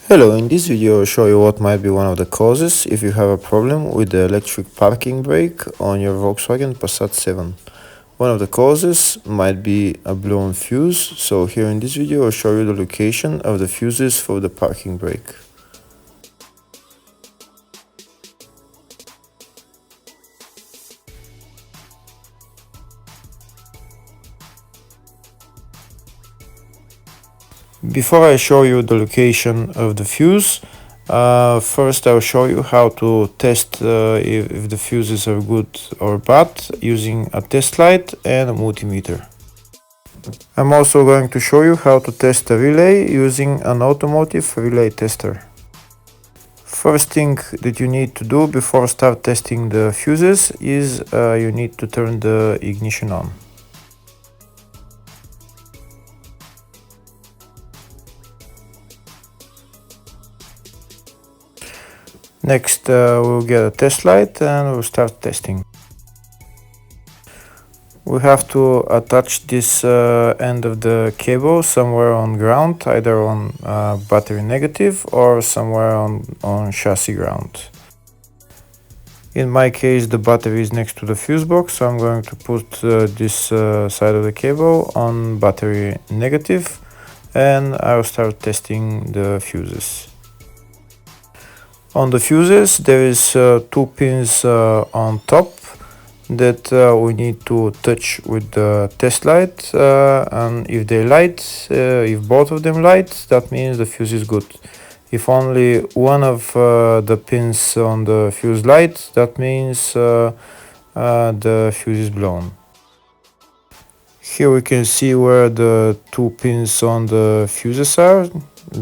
Hello, in this video I'll show you what might be one of the causes if you have a problem with the electric parking brake on your Volkswagen Passat 7. One of the causes might be a blown fuse, so here in this video I'll show you the location of the fuses for the parking brake. Before I show you the location of the fuse, first I'll show you how to test if the fuses are good or bad using a test light and a multimeter. I'm also going to show you how to test a relay using an automotive relay tester. First thing that you need to do before start testing the fuses is you need to turn the ignition on. Next, we'll get a test light and we'll start testing. We have to attach this end of the cable somewhere on ground, either on battery negative or somewhere on chassis ground. In my case, the battery is next to the fuse box, so I'm going to put this side of the cable on battery negative, and I'll start testing the fuses. On the fuses, there is two pins on top that we need to touch with the test light, and if they light, if both of them light, that means the fuse is good. If only one of the pins on the fuse light, that means the fuse is blown. Here we can see where the two pins on the fuses are,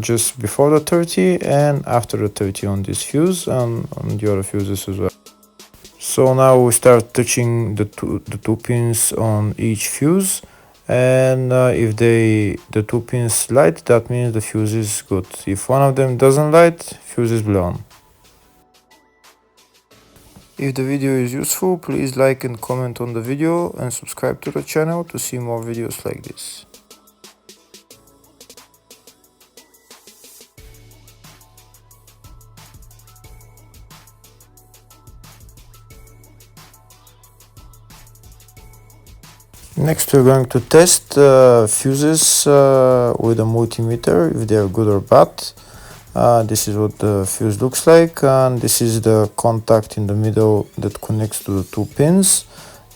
just before the 30 and after the 30 on this fuse and on the other fuses as well. So now we start touching the two pins on each fuse, and if the two pins light, that means the fuse is good. If one of them doesn't light, fuse is blown. If the video is useful, please like and comment on the video and subscribe to the channel to see more videos like this. Next, we're going to test fuses with a multimeter, if they are good or bad. This is what the fuse looks like, and this is the contact in the middle that connects to the two pins.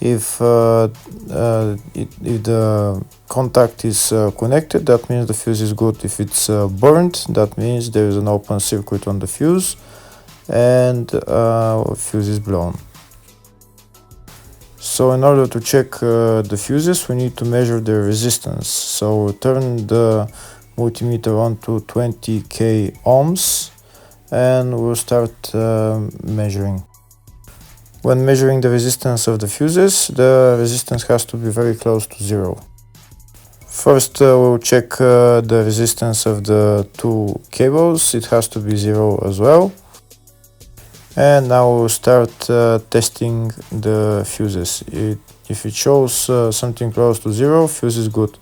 If the contact is connected, that means the fuse is good. If it's burnt, that means there is an open circuit on the fuse and fuse is blown. So in order to check the fuses, we need to measure their resistance. So turn the multimeter on to 20k ohms and we'll start measuring. When measuring the resistance of the fuses, the resistance has to be very close to zero. First, we'll check the resistance of the two cables. It has to be zero as well. And now we'll start testing the fuses. If it shows something close to zero, fuse is good.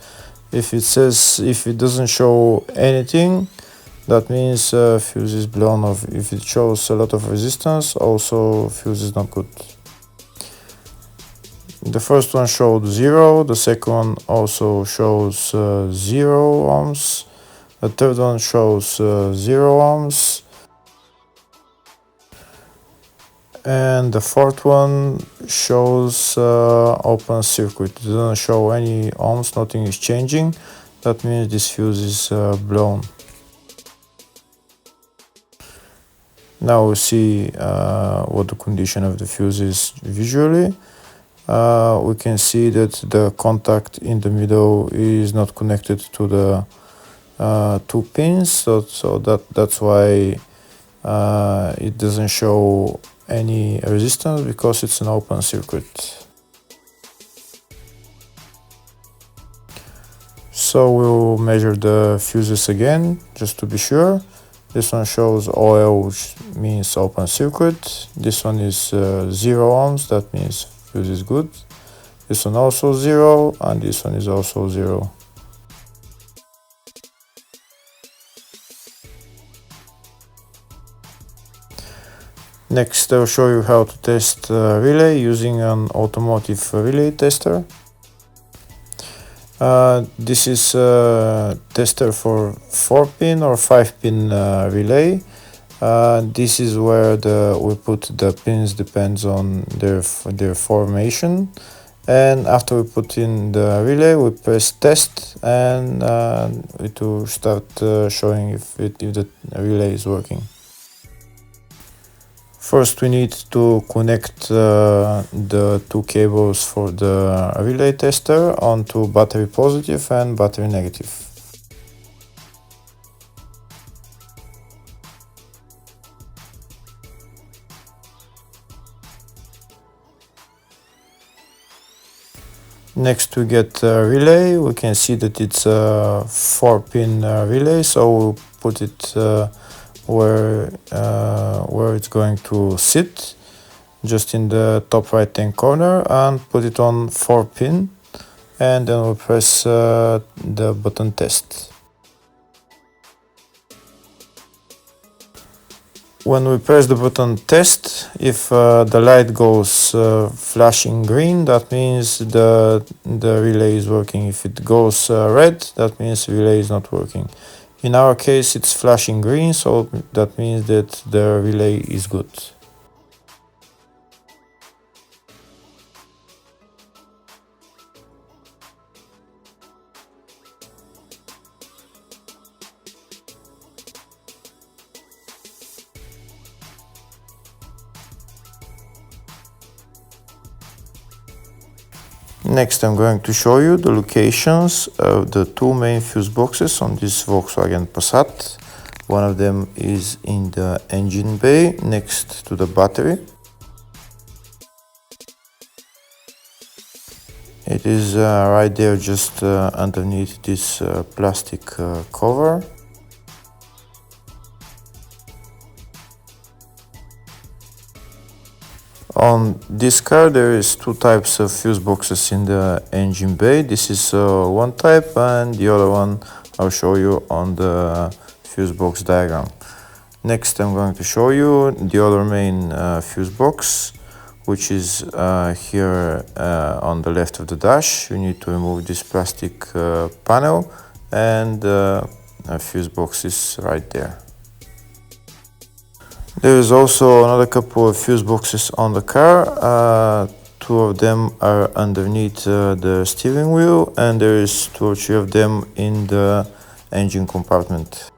If it doesn't show anything, that means fuse is blown off. If it shows a lot of resistance, also fuse is not good. The first one showed zero, the second one also shows 0 ohms, the third one shows 0 ohms, and the fourth one shows open circuit. It doesn't show any ohms, nothing is changing. That means this fuse is blown. Now we see what the condition of the fuse is visually. We can see that the contact in the middle is not connected to the two pins, so that's why it doesn't show any resistance, because it's an open circuit. So we'll measure the fuses again just to be sure. This one shows OL, which means open circuit. This one is 0 ohms, that means fuse is good. This one also 0, and this one is also 0. Next, I'll show you how to test relay using an automotive relay tester. This is a tester for 4-pin or 5-pin relay. This is where we put the pins, depends on their formation. And after we put in the relay, we press test, and it will start showing if the relay is working. First, we need to connect the two cables for the relay tester onto battery positive and battery negative. Next, we get a relay. We can see that it's a 4-pin relay, so we'll put it where it's going to sit, just in the top right hand corner, and put it on 4-pin, and then we'll press the button test. When we press the button test, if the light goes flashing green, that means the relay is working. If it goes red, that means the relay is not working. In our case, it's flashing green, so that means that the relay is good. Next, I'm going to show you the locations of the two main fuse boxes on this Volkswagen Passat. One of them is in the engine bay next to the battery. It is right there, just underneath this plastic cover. On this car there is two types of fuse boxes in the engine bay. This is one type, and the other one I'll show you on the fuse box diagram. Next, I'm going to show you the other main fuse box, which is here on the left of the dash. You need to remove this plastic panel, and the fuse box is right there. There is also another couple of fuse boxes on the car. Two of them are underneath the steering wheel, and there is 2 or 3 of them in the engine compartment.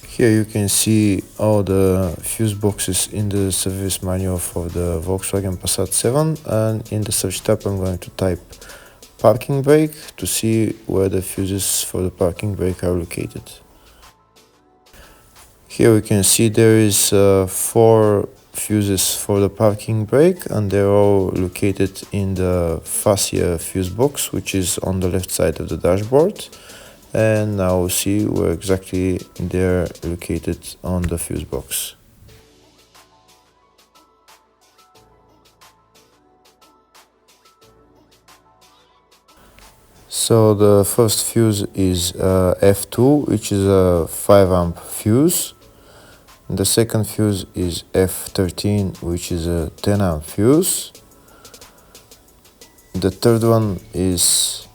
Here you can see all the fuse boxes in the service manual for the Volkswagen Passat 7, and in the search tab I'm going to type parking brake to see where the fuses for the parking brake are located. Here we can see there is 4 fuses for the parking brake, and they're all located in the fascia fuse box, which is on the left side of the dashboard. And now we'll see where exactly they're located on the fuse box. So the first fuse is F2, which is a 5 amp fuse. The second fuse is F13, which is a 10 amp fuse. The third one is,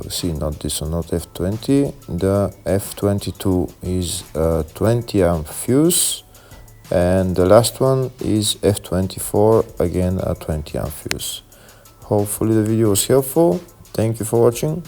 see, not this one, not F20. The F22 is a 20 amp fuse. And the last one is F24, again a 20 amp fuse. Hopefully the video was helpful. Thank you for watching.